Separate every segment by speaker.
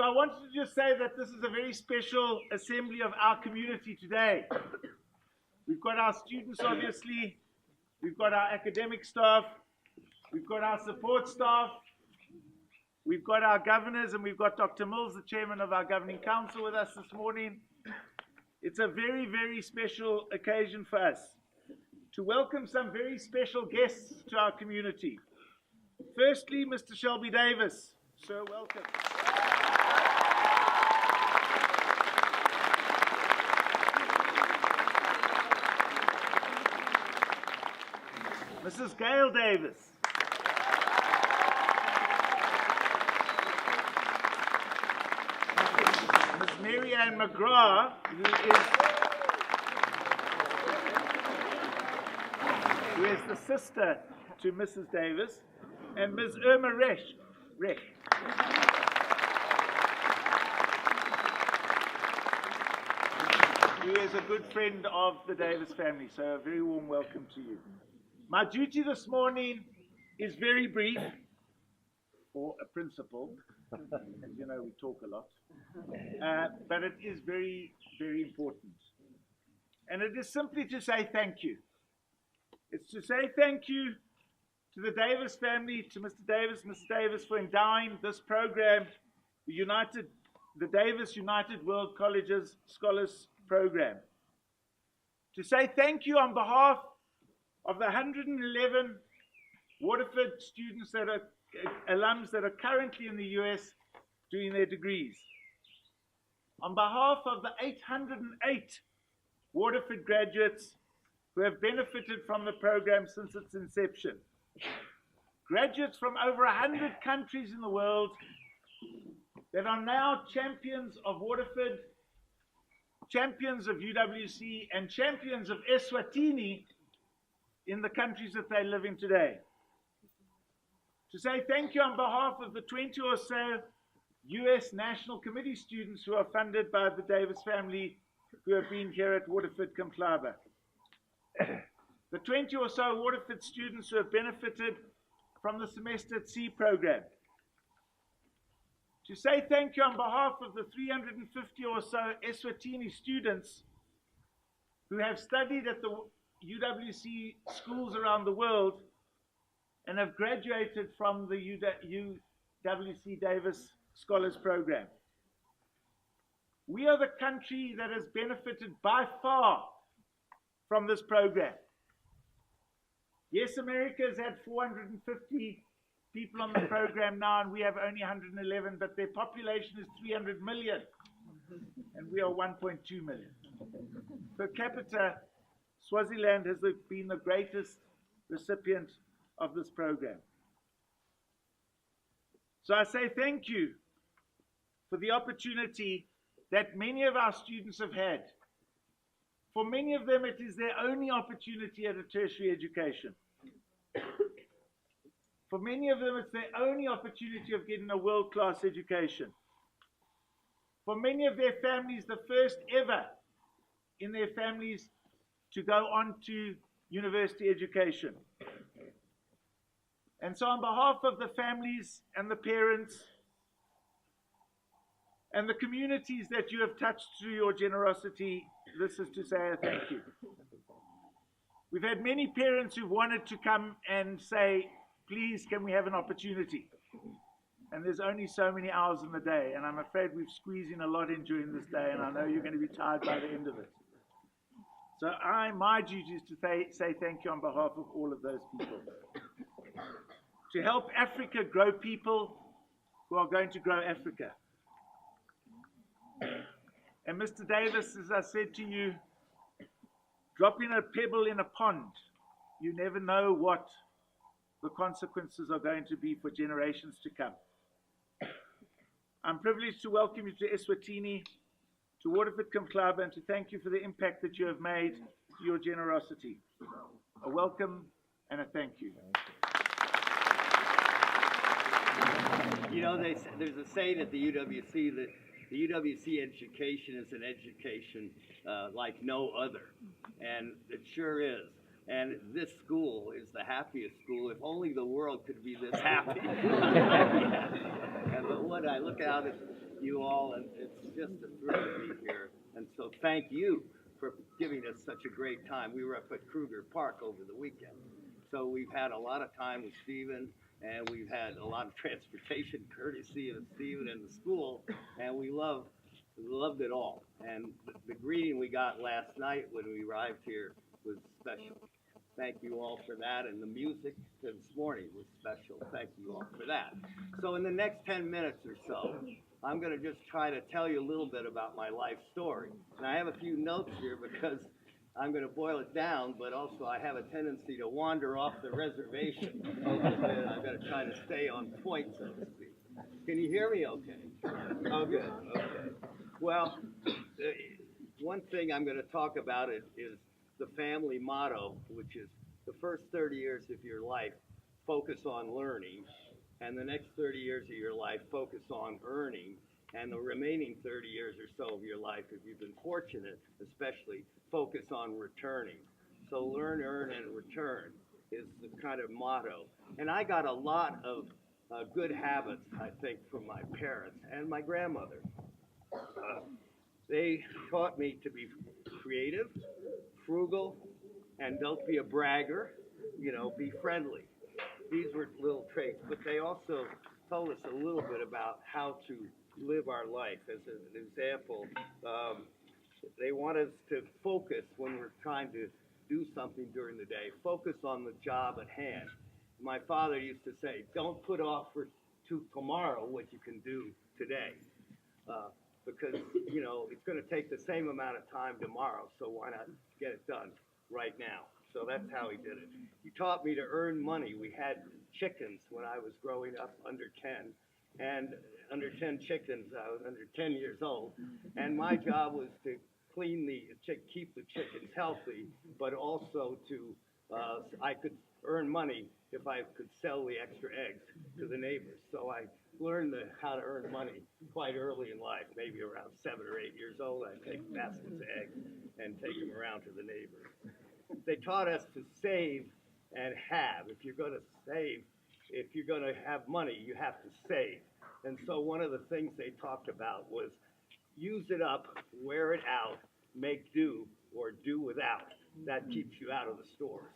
Speaker 1: So I wanted to just say that this is a very special assembly of our community today. We've got our students, obviously, we've got our academic staff, we've got our support staff, we've got our governors, and we've got Dr. Mills, the chairman of our governing council, with us this morning. It's a very, very special occasion for us to welcome some very special guests to our community. Firstly, Mr. Shelby Davis. Sir, welcome. Mrs. Gail Davis. Miss Mary Ann McGrath, who is the sister to Mrs. Davis, and Ms. Irma Resch, who is a good friend of the Davis family, so a very warm welcome to you. My duty this morning is very brief, for a principal. As you know, we talk a lot. But it is very, very important. And it is simply to say thank you. It's to say thank you to the Davis family, to Mr. Davis, Mrs. Davis, for endowing this program, the Davis United World Colleges Scholars Program. To say thank you on behalf of the 111 Waterford students that are alums that are currently in the US doing their degrees. On behalf of the 808 Waterford graduates who have benefited from the program since its inception. Graduates from over 100 countries in the world that are now champions of Waterford, champions of UWC, and champions of Eswatini in the countries that they live in today. To say thank you on behalf of the 20 or so US National Committee students who are funded by the Davis family who have been here at Waterford Kamhlaba. the 20 or so Waterford students who have benefited from the Semester at Sea program. To say thank you on behalf of the 350 or so Eswatini students who have studied at the UWC schools around the world and have graduated from the UWC Davis Scholars Program. We are the country that has benefited by far from this program. Yes, America has had 450 people on the program now, and we have only 111, but their population is 300 million, and we are 1.2 million. Per capita, Swaziland has been the greatest recipient of this program. So I say thank you for the opportunity that many of our students have had. For many of them, it is their only opportunity at a tertiary education. For many of them, it's their only opportunity of getting a world-class education. For many of their families, the first ever in their families to go on to university education. And so on behalf of the families and the parents and the communities that you have touched through your generosity, this is to say a thank you. We've had many parents who've wanted to come and say, please, can we have an opportunity? And there's only so many hours in the day, and I'm afraid we've squeezed in a lot in during this day, and I know you're going to be tired by the end of it. So my duty is to say thank you on behalf of all of those people. To help Africa grow people who are going to grow Africa. And Mr. Davis, as I said to you, dropping a pebble in a pond, you never know what the consequences are going to be for generations to come. I'm privileged to welcome you to Eswatini, to Waterford Kamhlaba, and to thank you for the impact that you have made through your generosity. A welcome and a thank you.
Speaker 2: You know, there's a saying at the UWC that the UWC education is an education like no other, and it sure is. And this school is the happiest school. If only the world could be this happy. But what I look out at you all, and it's just a thrill to be here. And so thank you for giving us such a great time. We were up at Kruger Park over the weekend. So we've had a lot of time with Stephen, and we've had a lot of transportation courtesy of Stephen and the school, and we loved it all. And the greeting we got last night when we arrived here was special. Thank you all for that, and the music this morning was special. Thank you all for that. So in the next 10 minutes or so, I'm going to just try to tell you a little bit about my life story. And I have a few notes here because I'm going to boil it down, but also I have a tendency to wander off the reservation. And I've got to try to stay on point, so to speak. Can you hear me okay? Oh, good. Okay. Well, one thing I'm going to talk about is the family motto, which is the first 30 years of your life, focus on learning, and the next 30 years of your life, focus on earning, and the remaining 30 years or so of your life, if you've been fortunate, especially, focus on returning. So learn, earn, and return is the kind of motto. And I got a lot of good habits, I think, from my parents and my grandmother. They taught me to be creative, frugal, and don't be a bragger, be friendly. These were little traits, but they also told us a little bit about how to live our life. As an example, they want us to focus when we're trying to do something during the day. Focus on the job at hand. My father used to say, don't put off to tomorrow what you can do today. Because, it's going to take the same amount of time tomorrow, so why not get it done right now? So that's how he did it. He taught me to earn money. We had chickens when I was growing up, under 10. And under 10 chickens, I was under 10 years old. And my job was to keep the chickens healthy, but also I could earn money if I could sell the extra eggs to the neighbors. So I learned how to earn money quite early in life, maybe around 7 or 8 years old. I'd take baskets of eggs and take them around to the neighbors. they taught us to save and have. If you're going to save, if you're going to have money, you have to save. And so one of the things they talked about was use it up, wear it out, make do, or do without. That keeps you out of the stores.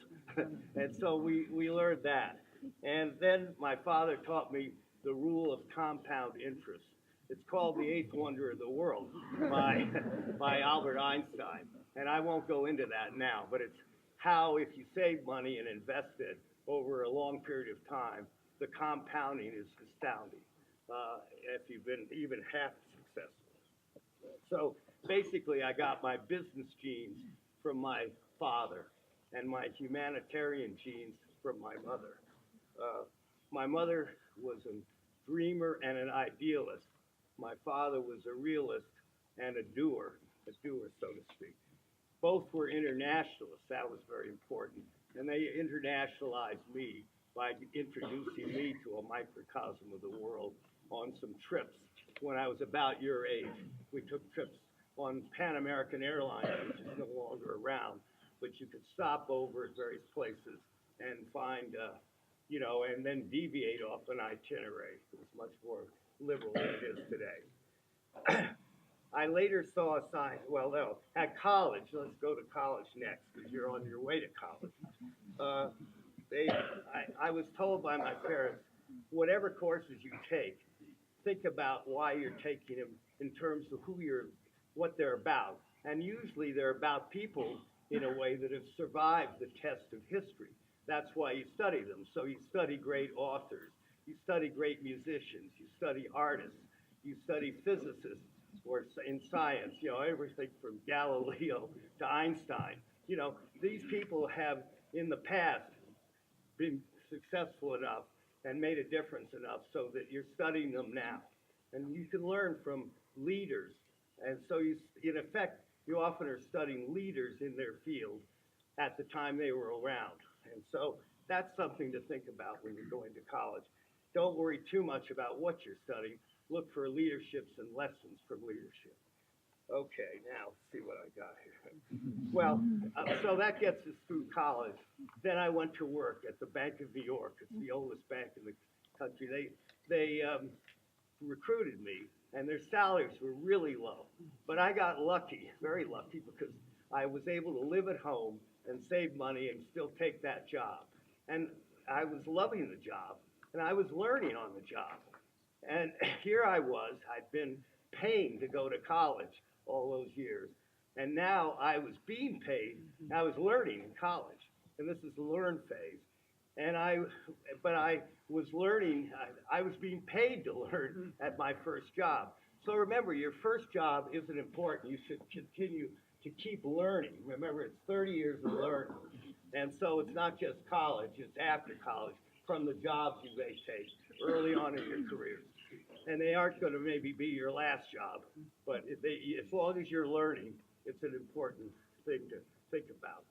Speaker 2: And so we learned that. And then my father taught me the rule of compound interest. It's called the eighth wonder of the world by Albert Einstein. And I won't go into that now, but it's how if you save money and invest it over a long period of time, the compounding is astounding if you've been even half successful. So basically, I got my business genes from my father and my humanitarian genes from my mother. My mother was a dreamer and an idealist. My father was a realist and a doer, so to speak. Both were internationalists. That was very important. And they internationalized me by introducing me to a microcosm of the world on some trips. When I was about your age, we took trips on Pan American Airlines, which is no longer around, but you could stop over at various places and find, and then deviate off an itinerary. It was much more liberal than it is today. I later saw a sign, well, no, at college, let's go to college next, because you're on your way to college. I was told by my parents, whatever courses you take, think about why you're taking them in terms of what they're about. And usually they're about people in a way that have survived the test of history. That's why you study them. So you study great authors, you study great musicians, you study artists, you study physicists, or in science, everything from Galileo to Einstein. These people have in the past been successful enough and made a difference enough so that you're studying them now. And you can learn from leaders. And so in effect, you often are studying leaders in their field at the time they were around. And so that's something to think about when you're going to college. Don't worry too much about what you're studying. Look for leaderships and lessons from leadership. Okay, now let's see what I got here. Well, so that gets us through college. Then I went to work at the Bank of New York. It's the oldest bank in the country. They recruited me, and their salaries were really low. But I got lucky, very lucky, because I was able to live at home and save money and still take that job. And I was loving the job, and I was learning on the job. And here I was, I'd been paying to go to college all those years. And now I was being paid, I was learning in college. And this is the learn phase. But I was learning, I was being paid to learn at my first job. So remember, your first job isn't important. You should continue to keep learning. Remember, it's 30 years of learning. And so it's not just college, it's after college, from the jobs you may take early on in your careers. And they aren't going to maybe be your last job, but as long as you're learning, it's an important thing to think about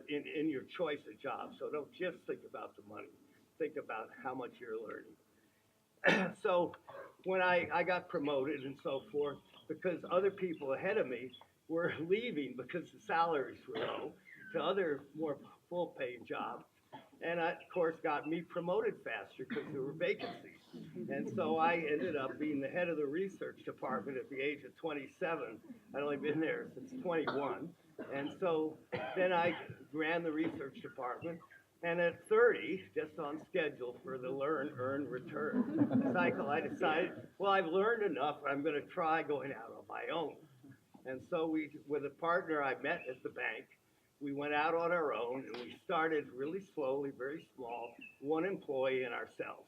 Speaker 2: in your choice of jobs. So don't just think about the money. Think about how much you're learning. So when I got promoted and so forth, because other people ahead of me were leaving because the salaries were low to other more full-paying jobs, and of course got me promoted faster because there were vacancies. And so I ended up being the head of the research department at the age of 27. I'd only been there since 21. And so then I ran the research department. And at 30, just on schedule for the learn, earn, return cycle, I decided, well, I've learned enough. I'm going to try going out on my own. And so with a partner I met at the bank, we went out on our own, and we started really slowly, very small, one employee and ourselves.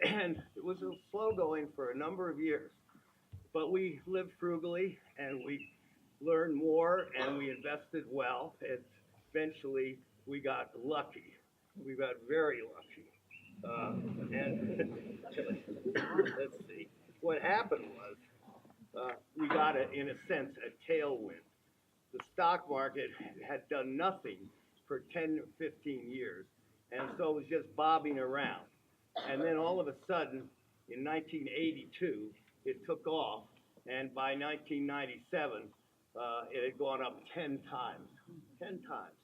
Speaker 2: And it was slow going for a number of years. But we lived frugally, and we learned more, and we invested well. And eventually, we got lucky. We got very lucky. And let's see. What happened was we got, in a sense, a tailwind. The stock market had done nothing for 10 or 15 years, and so it was just bobbing around. And then all of a sudden, in 1982, it took off, and by 1997, it had gone up 10 times. 10 times.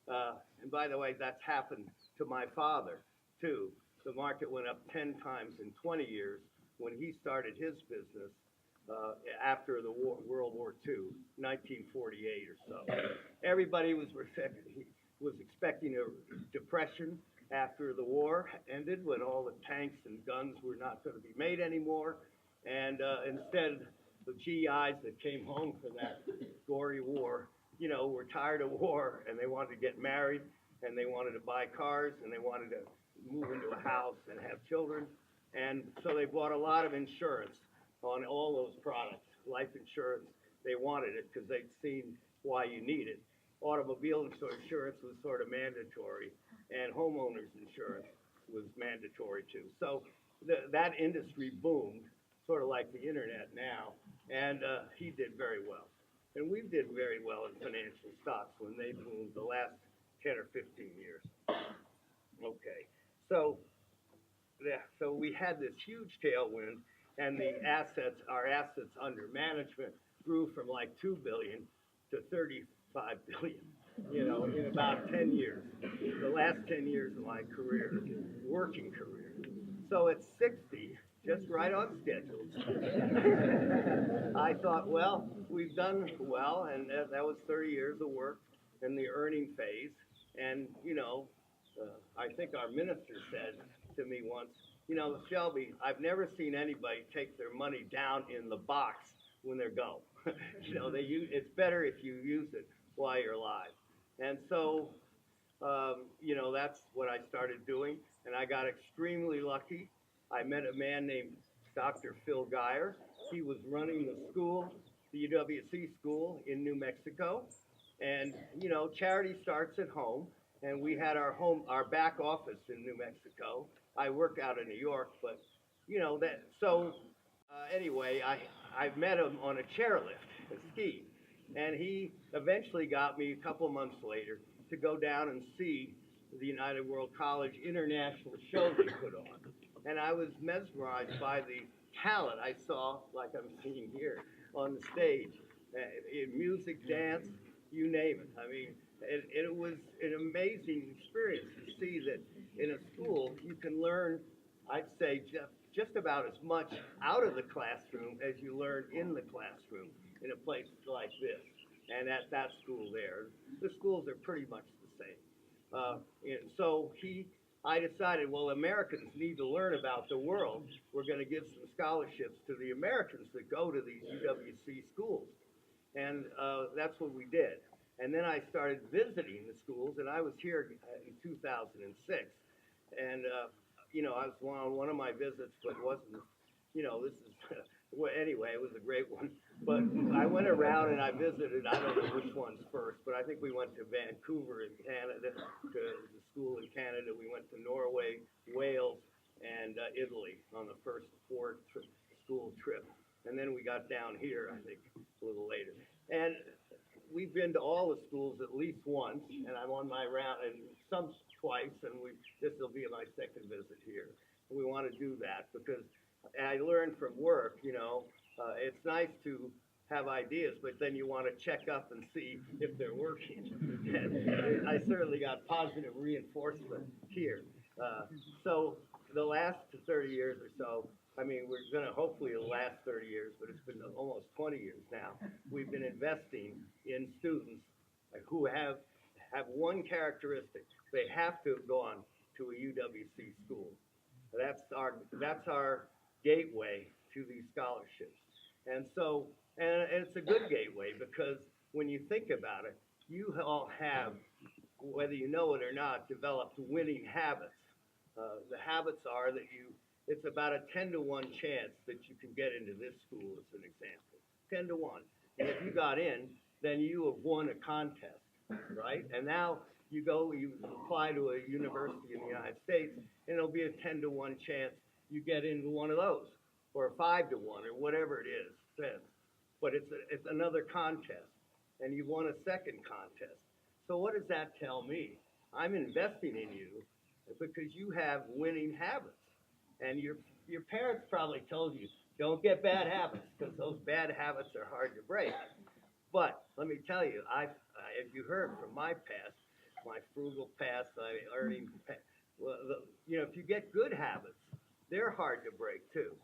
Speaker 2: And by the way, that's happened to my father too. The market went up 10 times in 20 years when he started his business after the war, World War II, 1948 or so. Everybody was expecting a depression after the war ended, when all the tanks and guns were not going to be made anymore. And instead, the GIs that came home from that gory war, you know, were tired of war, and they wanted to get married, and they wanted to buy cars, and they wanted to move into a house and have children. And so they bought a lot of insurance on all those products. Life insurance, they wanted it because they'd seen why you need it. Automobile insurance was sort of mandatory, and homeowners insurance was mandatory too. So that industry boomed, sort of like the internet now, and he did very well. And we did very well in financial stocks when they boomed the last 10 or 15 years. Okay, so so we had this huge tailwind, and our assets under management grew from like 2 billion to 35 billion, you know, in about 10 years. The last 10 years of my career, working career. So at 60, just right on schedule, I thought, well, we've done well, and that was 30 years of work in the earning phase. And, you know, I think our minister said to me once, you know, Shelby, I've never seen anybody take their money down in the box when they're gone. You know, it's better if you use it while you're alive. And so, you know, that's what I started doing, and I got extremely lucky. I met a man named Dr. Phil Geyer. He was running the school, the UWC school in New Mexico. And, you know, charity starts at home, and we had our back office in New Mexico. I work out in New York, but, you know, anyway, I met him on a chairlift, a ski. And he eventually got me a couple months later to go down and see the United World College International show they put on. And I was mesmerized by the talent I saw, like I'm seeing here, on the stage. In music, dance, you name it. I mean, it was an amazing experience to see that in a school you can learn, I'd say, just about as much out of the classroom as you learn in the classroom in a place like this and at that school there. The schools are pretty much the same. And so I decided, well, Americans need to learn about the world. We're going to give some scholarships to the Americans that go to these UWC schools. And that's what we did. And then I started visiting the schools, and I was here in 2006. And, you know, I was on one of my visits, but wasn't, you know, this is, well, anyway, it was a great one. But I went around and I visited, I don't know which one's first, but I think we went to Vancouver in Canada, to the school in Canada. We went to Norway, Wales, and Italy on the first school trip. And then we got down here, I think, a little later. And we've been to all the schools at least once, and I'm on my round, and some twice, and this will be my second visit here. And we want to do that because I learned from work, you know, it's nice to have ideas, but then you want to check up and see if they're working. And I certainly got positive reinforcement here. So the last 30 years or so, I mean, we're going to hopefully it'll last 30 years, but it's been almost 20 years now. We've been investing in students who have one characteristic. They have to have gone to a UWC school. That's our gateway to these scholarships. And so, and it's a good gateway because when you think about it, you all have, whether you know it or not, developed winning habits. The habits are that it's about a 10-to-1 chance that you can get into this school, as an example. 10-to-1. And if you got in, then you have won a contest, right? And now you apply to a university in the United States, and it'll be a 10-to-1 chance you get into one of those, or a 5-to-1, or whatever it is. But it's another contest, and you've won a second contest. So what does that tell me? I'm investing in you because you have winning habits. And your parents probably told you, don't get bad habits, because those bad habits are hard to break. But let me tell you, as you heard from my past, my frugal past, well, if you get good habits, they're hard to break too.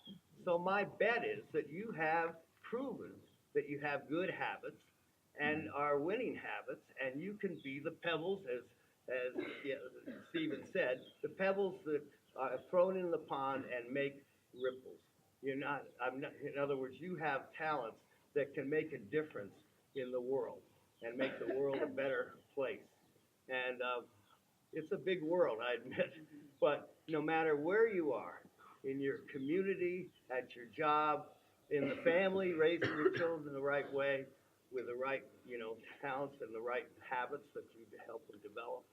Speaker 2: So my bet is that you have proven that you have good habits and are winning habits, and you can be the pebbles, as Stephen said, the pebbles that are thrown in the pond and make ripples. In other words, you have talents that can make a difference in the world and make the world a better place. And it's a big world, I admit, but no matter where you are, in your community, at your job, in the family, raising your children the right way, with the right, talents and the right habits that you help them develop,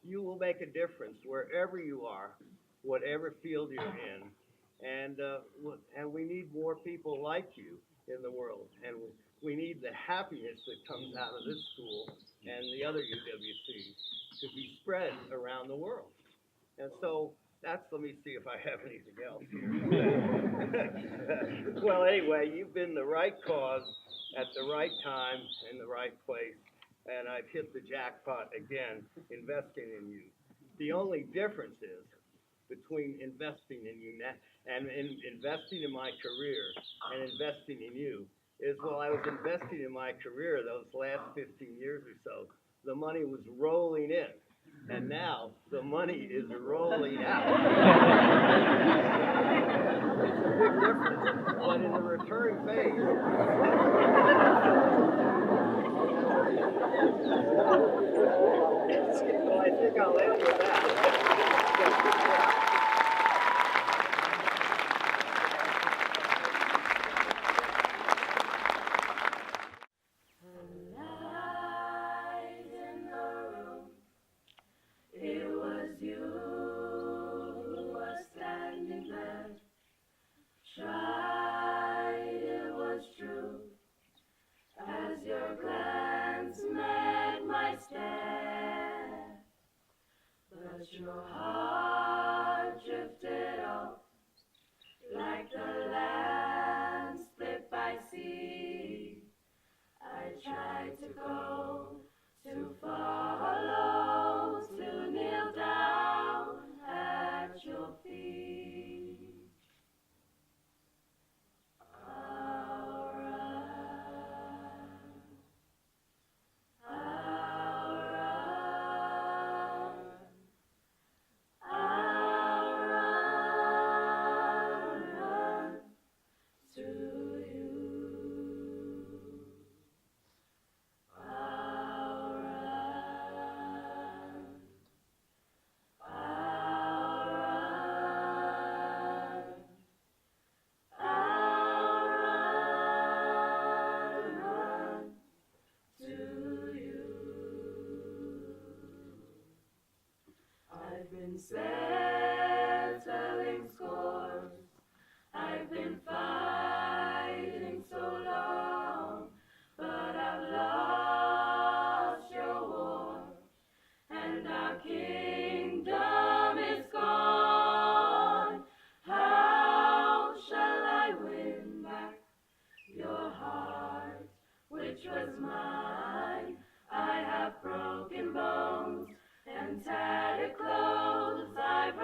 Speaker 2: you will make a difference wherever you are, whatever field you're in, and we need more people like you in the world, and we need the happiness that comes out of this school and the other UWCs to be spread around the world. And so let me see if I have anything else here. Well, anyway, you've been the right cause at the right time in the right place, and I've hit the jackpot again, investing in you. The only difference is between investing in you and investing in my career and investing in you is, while I was investing in my career those last 15 years or so, the money was rolling in. And now the money is rolling out. It's a big difference. But in the return phase, well, I think I'll end with that.
Speaker 3: Your heart drifted off like the landslip I see. I tried to go, to follow, to kneel down at your feet. I'll run. I'll run. I'll run to you. I'll run. I'll run. I'll run to you. I've been settling scores. I've been fighting so long, but I've lost your war, and our kingdom is gone. How shall I win back your heart, which was mine? I have broken bones and tattered clothes. I've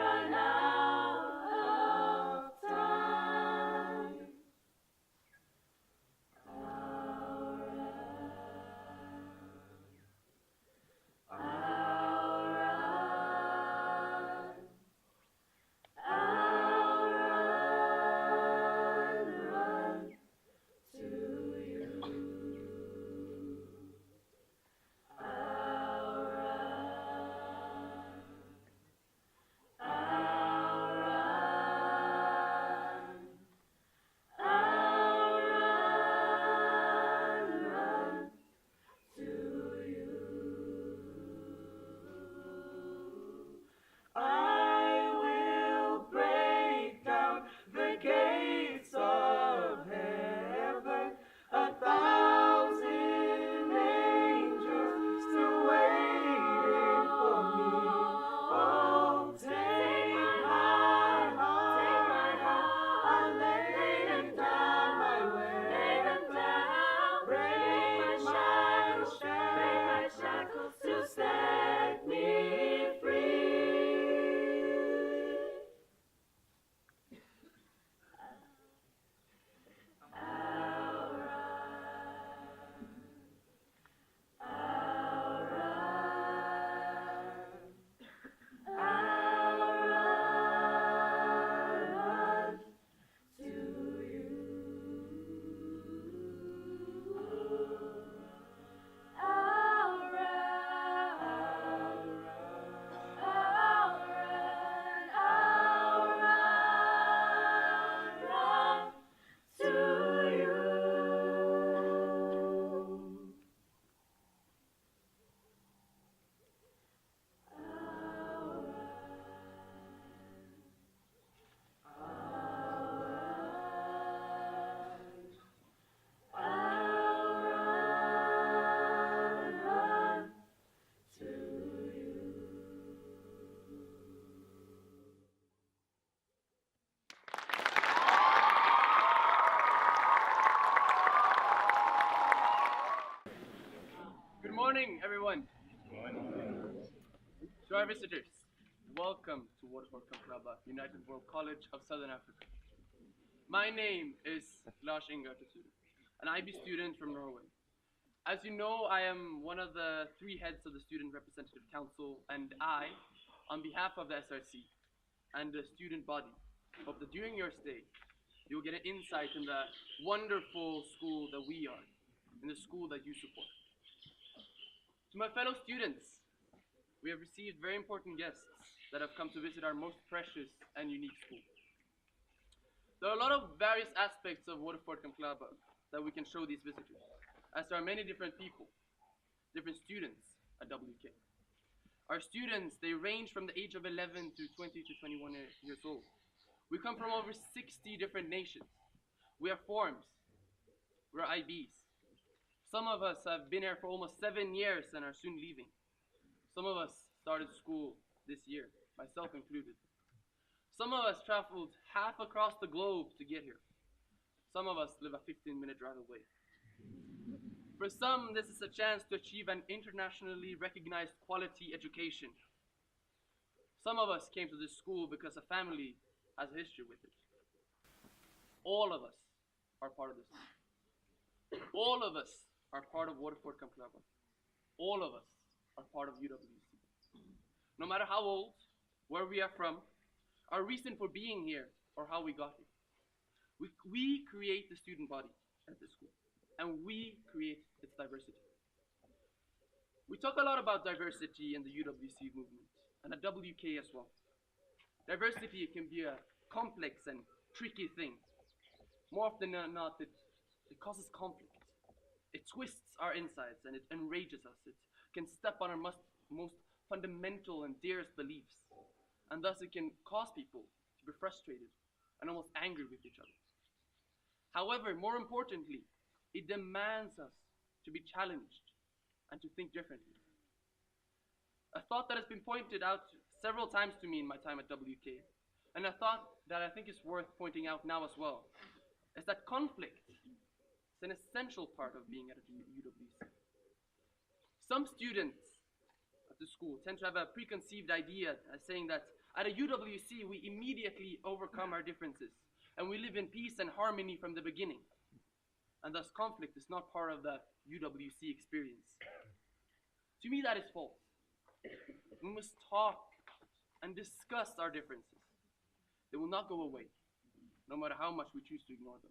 Speaker 4: morning, everyone. To our visitors, welcome to Waterford, Kamhlaba, United World College of Southern Africa. My name is Lars Ingertesud, an IB student from Norway. As you know, I am one of the 3 heads of the Student Representative Council, and I, on behalf of the SRC and the student body, hope that during your stay, you will get an insight in the wonderful school that we are, in the school that you support. To my fellow students, we have received very important guests that have come to visit our most precious and unique school. There are a lot of various aspects of Waterford Kamhlaba that we can show these visitors, as there are many different people, different students at WK. Our students, they range from the age of 11 to 20 to 21 years old. We come from over 60 different nations. We are forms, we're IBs. Some of us have been here for almost 7 years and are soon leaving. Some of us started school this year, myself included. Some of us traveled half across the globe to get here. Some of us live a 15-minute drive away. For some, this is a chance to achieve an internationally recognized quality education. Some of us came to this school because a family has a history with it. All of us are part of this. All of us are part of Waterford Kamhlaba. All of us are part of UWC. No matter how old, where we are from, our reason for being here, or how we got here. We create the student body at this school, and we create its diversity. We talk a lot about diversity in the UWC movement, and at WK as well. Diversity can be a complex and tricky thing. More often than not, it causes conflict. It twists our insides and it enrages us. It can step on our most fundamental and dearest beliefs. And thus it can cause people to be frustrated and almost angry with each other. However, more importantly, it demands us to be challenged and to think differently. A thought that has been pointed out several times to me in my time at WK, and a thought that I think is worth pointing out now as well, is that conflict is an essential part of being at a UWC. Some students at the school tend to have a preconceived idea saying that at a UWC we immediately overcome our differences and we live in peace and harmony from the beginning. And thus conflict is not part of the UWC experience. To me, that is false. We must talk and discuss our differences. They will not go away, no matter how much we choose to ignore them.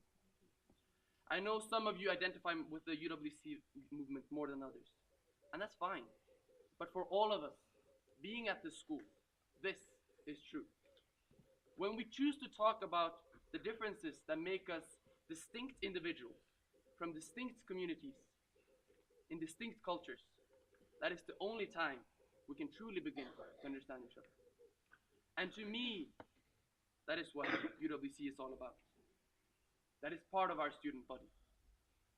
Speaker 4: I know some of you identify with the UWC movement more than others, and that's fine. But for all of us, being at this school, this is true. When we choose to talk about the differences that make us distinct individuals from distinct communities in distinct cultures, that is the only time we can truly begin to understand each other. And to me, that is what UWC is all about. That is part of our student body.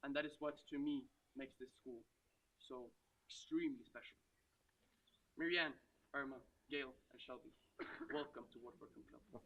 Speaker 4: And that is what, to me, makes this school so extremely special. Marianne, Irma, Gail, and Shelby, welcome to Waterford Kamhlaba.